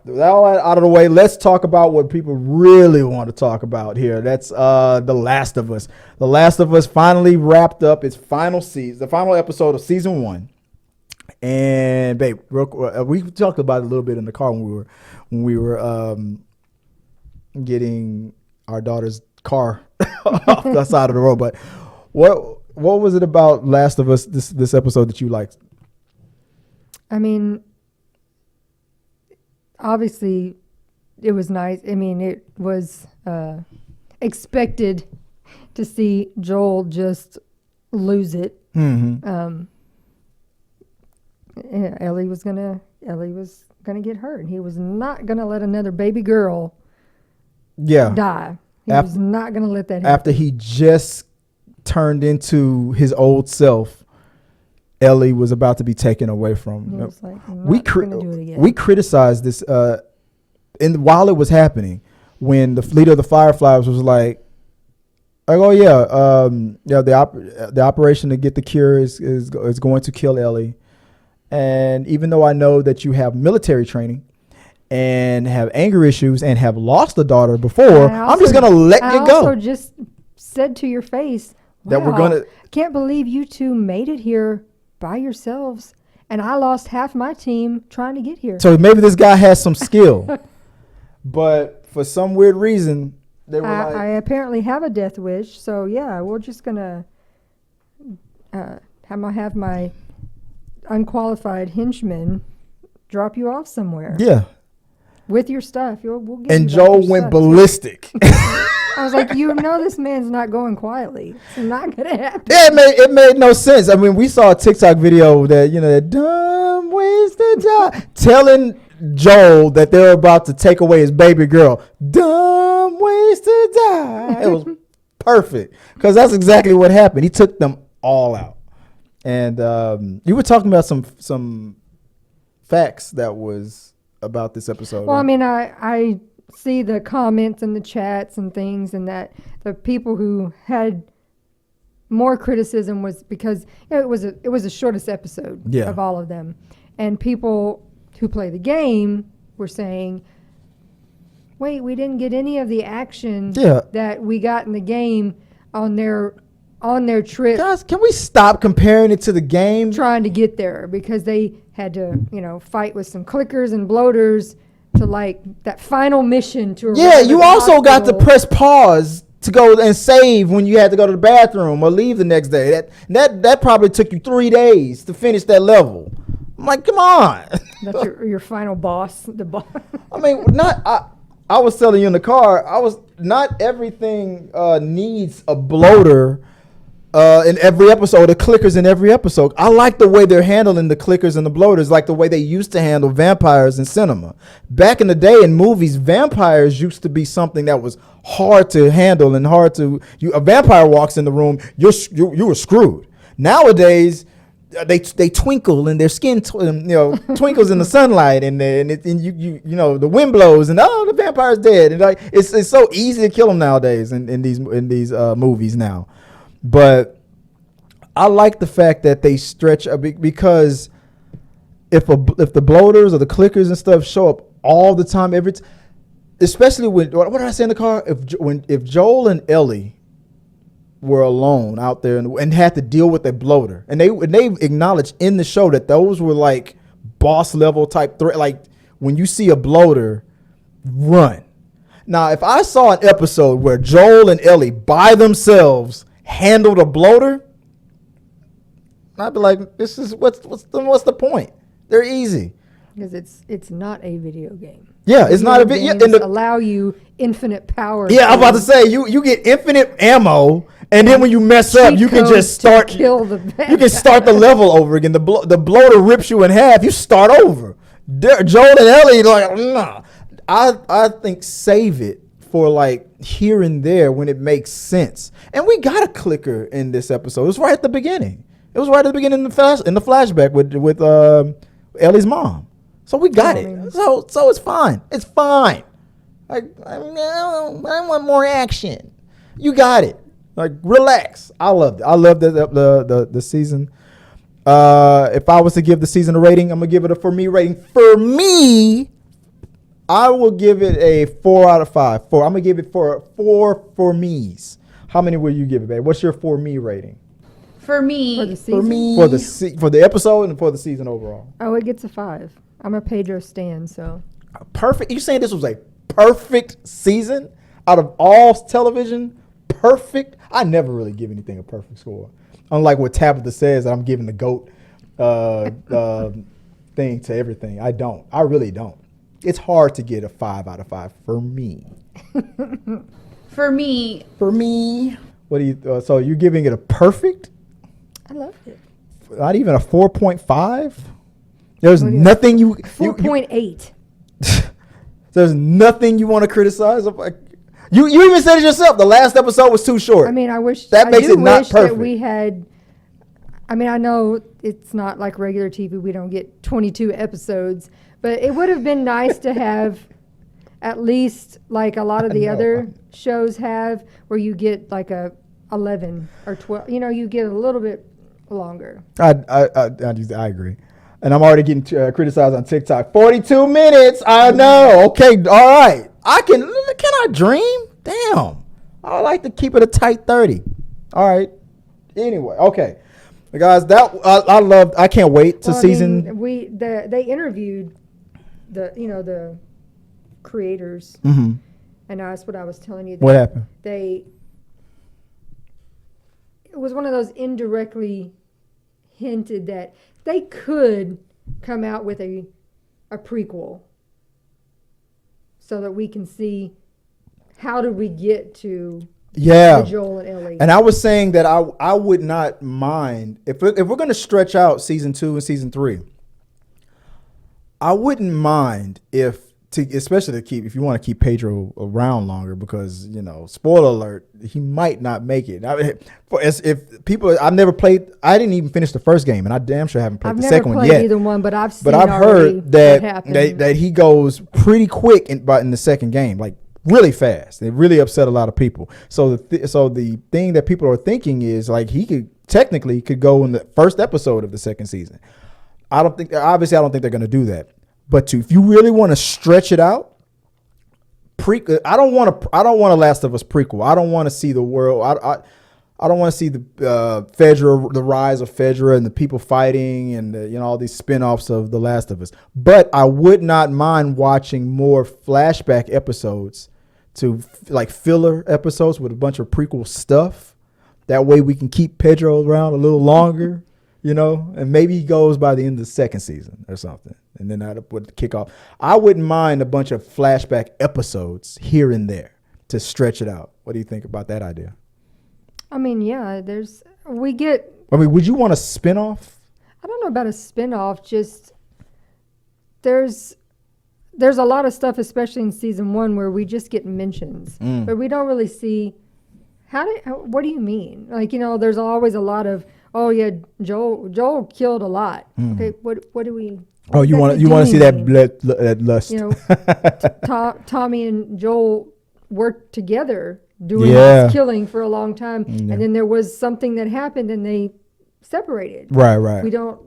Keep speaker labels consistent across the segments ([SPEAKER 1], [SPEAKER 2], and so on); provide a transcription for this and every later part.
[SPEAKER 1] With all that out of the way, let's talk about what people really want to talk about here. That's The Last of Us. The Last of Us finally wrapped up its final season, the final episode of season 1. And babe, we talked about it a little bit in the car when we were getting our daughter's car off the side of the road. But what was it about Last of Us this episode that you liked?
[SPEAKER 2] I mean, obviously, it was nice. I mean, it was expected to see Joel just lose it.
[SPEAKER 1] Mm-hmm.
[SPEAKER 2] Ellie was gonna get hurt. He was not gonna let another baby girl die. He was not gonna let that happen.
[SPEAKER 1] After he just turned into his old self, Ellie was about to be taken away from him. We criticized this while it was happening, when the leader of the Fireflies was like, oh yeah, the operation to get the cure is going to kill Ellie. And even though I know that you have military training and have anger issues and have lost a daughter before, I'm just going to let you go.
[SPEAKER 2] I also just said to your face,
[SPEAKER 1] that we're going to...
[SPEAKER 2] Can't believe you two made it here by yourselves. And I lost half my team trying to get here.
[SPEAKER 1] So maybe this guy has some skill. But for some weird reason, they were
[SPEAKER 2] I apparently have a death wish. So, yeah, we're just going to have my unqualified henchman drop you off somewhere.
[SPEAKER 1] Yeah.
[SPEAKER 2] With your stuff. We'll get
[SPEAKER 1] and Joel went ballistic.
[SPEAKER 2] I was like, this man's not going quietly. It's not going to happen.
[SPEAKER 1] It made no sense. I mean, we saw a TikTok video that, that dumb ways to die, telling Joel that they're about to take away his baby girl. Dumb ways to die. It was perfect, because that's exactly what happened. He took them all out. And you were talking about some facts that was about this episode.
[SPEAKER 2] Well, right? I mean, I see the comments and the chats and things, and that the people who had more criticism was because it was the shortest episode of all of them, and people who play the game were saying, "Wait, we didn't get any of the action that we got in the game on their trip."
[SPEAKER 1] Guys, can we stop comparing it to the game?
[SPEAKER 2] Trying to get there, because they had to, fight with some clickers and bloaters to that final mission to.
[SPEAKER 1] Yeah, you also got to press pause to go and save when you had to go to the bathroom or leave the next day. That probably took you 3 days to finish that level. I'm like, come on.
[SPEAKER 2] That's your final boss. The boss.
[SPEAKER 1] I mean, I was telling you in the car. Not everything needs a bloater. In every episode, the clickers in every episode. I like the way they're handling the clickers and the bloaters, like the way they used to handle vampires in cinema. Back in the day in movies, vampires used to be something that was hard to handle and hard to. A vampire walks in the room, you were screwed. Nowadays, they twinkle and their skin twinkles in the sunlight, and the wind blows and the vampire's dead. And it's so easy to kill them nowadays in these movies now. But I like the fact that they stretch a bit, because if the bloaters or the clickers and stuff show up all the time, especially when, what did I say in the car? If Joel and Ellie were alone out there and had to deal with a bloater, and they acknowledged in the show that those were like boss level type threat. Like, when you see a bloater, run. Now, if I saw an episode where Joel and Ellie by themselves handled a bloater, I'd be like, "This is what's the point? They're easy."
[SPEAKER 2] Because it's not a video game.
[SPEAKER 1] Yeah, it's not a video.
[SPEAKER 2] Allow you infinite power.
[SPEAKER 1] Yeah, I'm about to say you get infinite ammo, and then when you mess up, you can just start.
[SPEAKER 2] Kill the bad
[SPEAKER 1] you can start the level over again. The bloater rips you in half. You start over. Joel and Ellie like, nah. I think save it for like here and there when it makes sense. And we got a clicker in this episode. It was right at the beginning. It was right at the beginning in the flashback with Ellie's mom. So we got it. So it's fine. It's fine. Like, I want more action. You got it. Like, relax. I loved it. I loved the season. If I was to give the season a rating, I'm gonna give it a for me rating. For me, I will give it a 4 out of 5. I'm gonna give it 4 for me's. How many will you give it, babe? What's your for me rating?
[SPEAKER 3] For me,
[SPEAKER 2] For the season?
[SPEAKER 1] For the episode and for the season overall.
[SPEAKER 2] Oh, it gets a 5. I'm a Pedro stan, so.
[SPEAKER 1] Perfect. You saying this was a perfect season out of all television? Perfect. I never really give anything a perfect score. Unlike what Tabitha says, that I'm giving the GOAT thing to everything. I don't. I really don't. It's hard to get a 5 out of 5 for me.
[SPEAKER 3] For me.
[SPEAKER 1] What do you? So you're giving it a perfect?
[SPEAKER 2] I loved it.
[SPEAKER 1] Not even a 4.5. There's nothing you.
[SPEAKER 2] 4.8.
[SPEAKER 1] There's nothing you want to criticize. You even said it yourself. The last episode was too short.
[SPEAKER 2] I mean, I wish
[SPEAKER 1] that makes it not perfect.
[SPEAKER 2] That we had. I mean, I know it's not like regular TV. We don't get 22 episodes, but it would have been nice to have at least like a lot of the other shows have, where you get like a 11 or 12. You know, you get a little bit longer.
[SPEAKER 1] I agree. And I'm already getting criticized on TikTok. 42 minutes. I know. Okay. All right. Can I dream? Damn. I like to keep it a tight 30. All right. Anyway. Okay. Guys, I can't wait to season.
[SPEAKER 2] They interviewed the creators.
[SPEAKER 1] Mm-hmm.
[SPEAKER 2] And that's what I was telling you.
[SPEAKER 1] What happened?
[SPEAKER 2] It was one of those indirectly hinted that they could come out with a prequel so that we can see how do we get to Joel and Ellie.
[SPEAKER 1] And I was saying that I would not mind if we're going to stretch out season 2 and season 3. I wouldn't mind especially if you want to keep Pedro around longer, because spoiler alert, he might not make it. If people, I didn't even finish the first game, and I damn sure haven't played the second one yet.
[SPEAKER 2] I've never played either one, but I've
[SPEAKER 1] heard that he goes pretty quick in the second game, like really fast. It really upset a lot of people. So the thing that people are thinking is like he could go in the first episode of the second season. I don't think they're going to do that. But if you really want to stretch it out, I don't want a Last of Us prequel. I don't want to see the world. I don't want to see the Fedra, the rise of Fedra, and the people fighting, and all these spinoffs of The Last of Us. But I would not mind watching more flashback episodes, to like filler episodes with a bunch of prequel stuff. That way we can keep Pedro around a little longer. And maybe he goes by the end of the second season or something. And then that would kick off. I wouldn't mind a bunch of flashback episodes here and there to stretch it out. What do you think about that idea?
[SPEAKER 2] I mean, yeah, would
[SPEAKER 1] you want a spinoff?
[SPEAKER 2] I don't know about a spinoff. Just there's a lot of stuff, especially in season 1, where we just get mentions, but we don't really see what do you mean? Like, there's always a lot of, oh yeah, Joel killed a lot. Okay, what do we?
[SPEAKER 1] Oh, you want to see that lust?
[SPEAKER 2] Tommy and Joel worked together doing this killing for a long time, and then there was something that happened and they separated.
[SPEAKER 1] Right.
[SPEAKER 2] We don't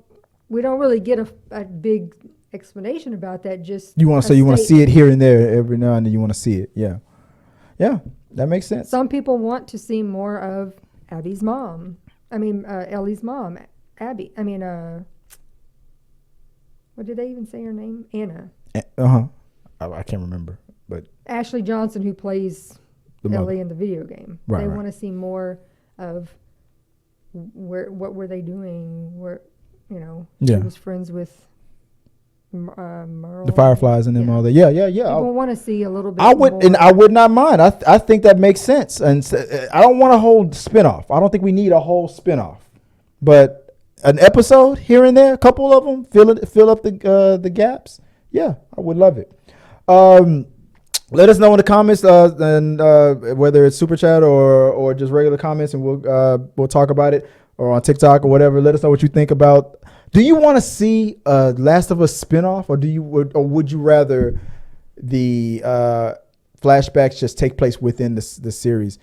[SPEAKER 2] really get a big explanation about that. Just
[SPEAKER 1] you want to see it here and there every now and then. You want to see it, yeah, that makes sense.
[SPEAKER 2] Some people want to see more of Abby's mom. I mean, Ellie's mom, Abby. I mean, what did they even say her name? Anna.
[SPEAKER 1] I can't remember, but
[SPEAKER 2] Ashley Johnson, who plays Ellie in the video game. They want to see more of what were they doing? She was friends with Merle.
[SPEAKER 1] The Fireflies and them all that. Yeah.
[SPEAKER 2] People want to see a little bit.
[SPEAKER 1] I would not mind. I think that makes sense. And I don't want a whole spinoff. I don't think we need a whole spinoff, but an episode here and there, a couple of them, fill up the gaps. Yeah, I would love it. Let us know in the comments, and whether it's super chat or just regular comments, and we'll talk about it, or on TikTok or whatever. Let us know what you think about. Do you want to see Last of Us spinoff, or would you rather the flashbacks just take place within the series?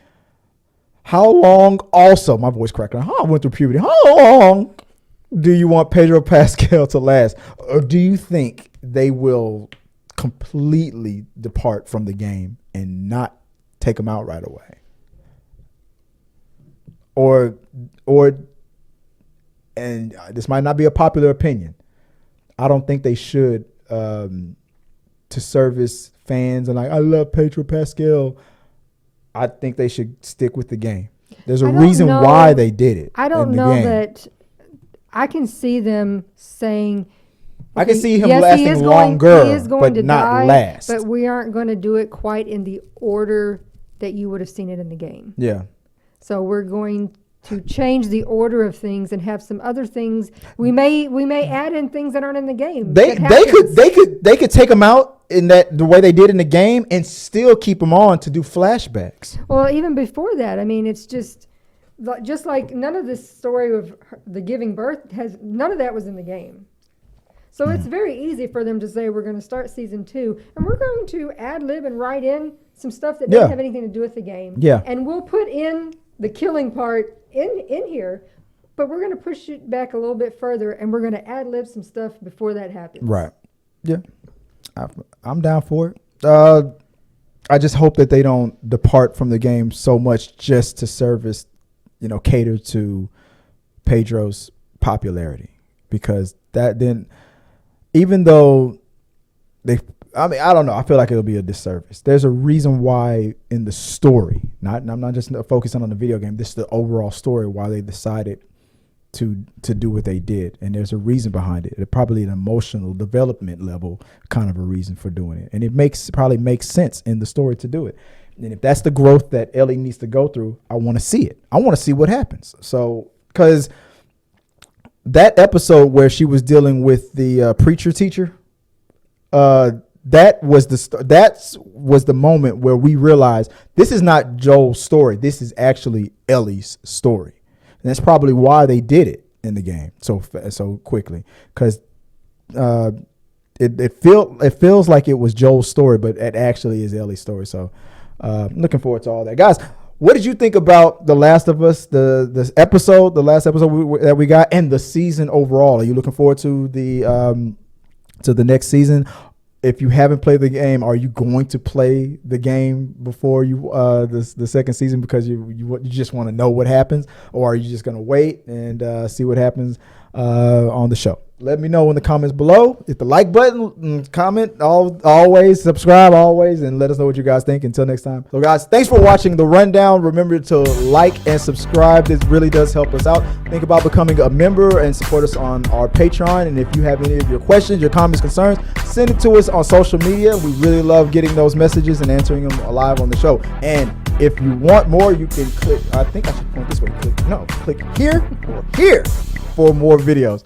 [SPEAKER 1] How long? Also, my voice cracking. I went through puberty. How long do you want Pedro Pascal to last, or do you think they will completely depart from the game and not take them out right away. Or, and this might not be a popular opinion, I don't think they should, to service fans and like, I love Pedro Pascal. I think they should stick with the game. There's a reason why they did it.
[SPEAKER 2] I don't know that I can see them saying,
[SPEAKER 1] I can see him
[SPEAKER 2] yes,
[SPEAKER 1] lasting longer,
[SPEAKER 2] he is going
[SPEAKER 1] but
[SPEAKER 2] to
[SPEAKER 1] not
[SPEAKER 2] die,
[SPEAKER 1] last.
[SPEAKER 2] But we aren't going to do it quite in the order that you would have seen it in the game.
[SPEAKER 1] Yeah.
[SPEAKER 2] So we're going to change the order of things and have some other things. We may add in things that aren't in the game.
[SPEAKER 1] They could take them out in the way they did in the game and still keep them on to do flashbacks.
[SPEAKER 2] Well, even before that, I mean, it's just like none of this story of the giving birth none of that was in the game. So it's very easy for them to say, we're going to start season 2 and we're going to ad lib and write in some stuff that doesn't have anything to do with the game.
[SPEAKER 1] Yeah.
[SPEAKER 2] And we'll put in the killing part in here, but we're going to push it back a little bit further and we're going to ad lib some stuff before that happens.
[SPEAKER 1] Right. Yeah. I'm down for it. I just hope that they don't depart from the game so much just to service, cater to Pedro's popularity, because that then, even though I don't know, I feel like it'll be a disservice. There's a reason why in the story, I'm not just focusing on the video game, this is the overall story why they decided to do what they did. And there's a reason behind it. It's probably an emotional development level kind of a reason for doing it. And it probably makes sense in the story to do it. And if that's the growth that Ellie needs to go through, I want to see it. I want to see what happens. So, because that episode where she was dealing with the preacher teacher, that was the moment where we realized this is not Joel's story. This is actually Ellie's story. And that's probably why they did it in the game so quickly, because it feels like it was Joel's story, but it actually is Ellie's story. So looking forward to all that, guys. What did you think about The Last of Us, the last episode that we got, and the season overall? Are you looking forward to the next season? If you haven't played the game, are you going to play the game before you the second season because you just want to know what happens, or are you just going to wait and see what happens on the show? Let me know in the comments below. Hit the like button, comment, always subscribe, always, and let us know what you guys think. Until next time. So guys, thanks for watching the rundown. Remember to like and subscribe. This really does help us out. Think about becoming a member and support us on our Patreon. And if you have any of your questions, your comments, concerns, send it to us on social media. We really love getting those messages and answering them live on the show. And if you want more, you can click, I think I should point this way, click here or here for more videos.